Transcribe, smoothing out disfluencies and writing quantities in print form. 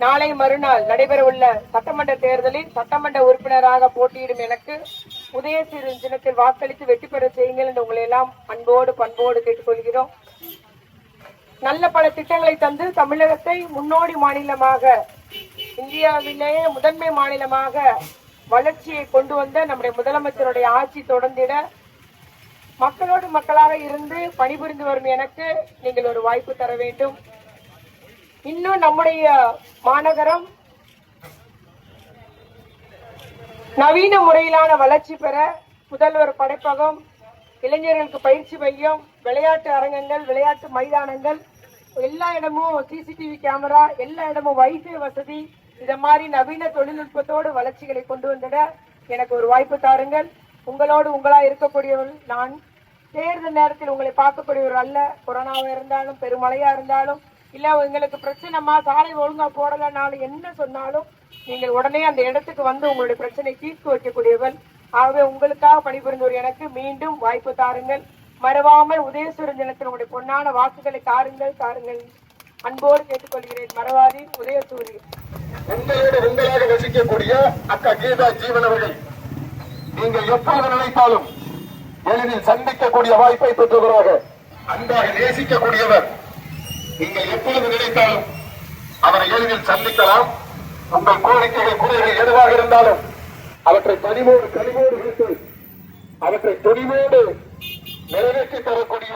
நாளை மறுநாள் நடைபெறவுள்ள சட்டமன்ற தேர்தலில் சட்டமன்ற உறுப்பினராக போட்டியிடும் எனக்கு உதயசூரிய சின்னத்தில் வாக்களித்து வெற்றி பெற செய்யுங்கள் என்று உங்களை எல்லாம் அன்போடு பண்போடு கேட்டுக்கொள்கிறோம். நல்ல பல திட்டங்களை தந்து தமிழகத்தை முன்னோடி மாநிலமாக, இந்தியாவிலேயே முதன்மை மாநிலமாக வளர்ச்சியை கொண்டு வந்த நம்முடைய முதலமைச்சருடைய ஆட்சி தொடர்ந்திட மக்களோடு மக்களாக இருந்து பணிபுரிந்து வரும் எனக்கு நீங்கள் ஒரு வாய்ப்பு தர வேண்டும். இன்னும் நம்முடைய மாநகரம் நவீன முறையிலான வளர்ச்சி பெற முதல்வர் படைப்பகம், இளைஞர்களுக்கு பயிற்சி மையம், விளையாட்டு அரங்கங்கள், விளையாட்டு மைதானங்கள், எல்லா இடமும் சிசிடிவி கேமரா, எல்லா இடமும் வைஃபை வசதி, இந்த மாதிரி நவீன தொழில்நுட்பத்தோடு வளர்ச்சிகளை கொண்டு வந்திட எனக்கு ஒரு வாய்ப்பு தாருங்கள். உங்களோடு உங்களா இருக்கக்கூடியவர்கள் நான். தேர்தல் நேரத்தில் உங்களை பார்க்கக்கூடியவர் அல்ல. கொரோனாவா இருந்தாலும், பெருமழையா இருந்தாலும், இல்ல எங்களுக்கு பிரச்சனைமா சாலை ஒழுங்கா போடலனாலும் என்ன சொன்னாலும் நீங்கள் உடனே அந்த இடத்துக்கு வந்து உங்களுடைய பிரச்சனை தீர்த்து வைக்கக்கூடியவர்கள். ஆகவே உங்களுக்காக பணிபுரிந்தவர் எனக்கு மீண்டும் வாய்ப்பு தாருங்கள். மறவாமல் உதயசூரியன் தினத்தில் உங்களுடைய பொன்னான வாக்குகளை தாருங்கள். அன்போடு கேட்டுக்கொள்கிறேன். மறவாதீர் உதயசூரியன். உங்களோடு உங்களாக வசிக்கக்கூடிய அக்கா கீதா ஜீவன் அவர்கள் நீங்கள் எப்போது நினைத்தாலும் எளிதில் சந்திக்கக்கூடிய வாய்ப்பை பெற்றவராக, அன்பாக நேசிக்கக்கூடியவர். நீங்கள் எப்பொழுது நினைத்தாலும் அவரை எளிதில் சந்திக்கலாம். உங்கள் கோரிக்கைகள் குறைகள் எதுவாக இருந்தாலும் அவற்றை கனிவோடு விடுத்து அவற்றை துணிவோடு நிறைவேற்றி தரக்கூடிய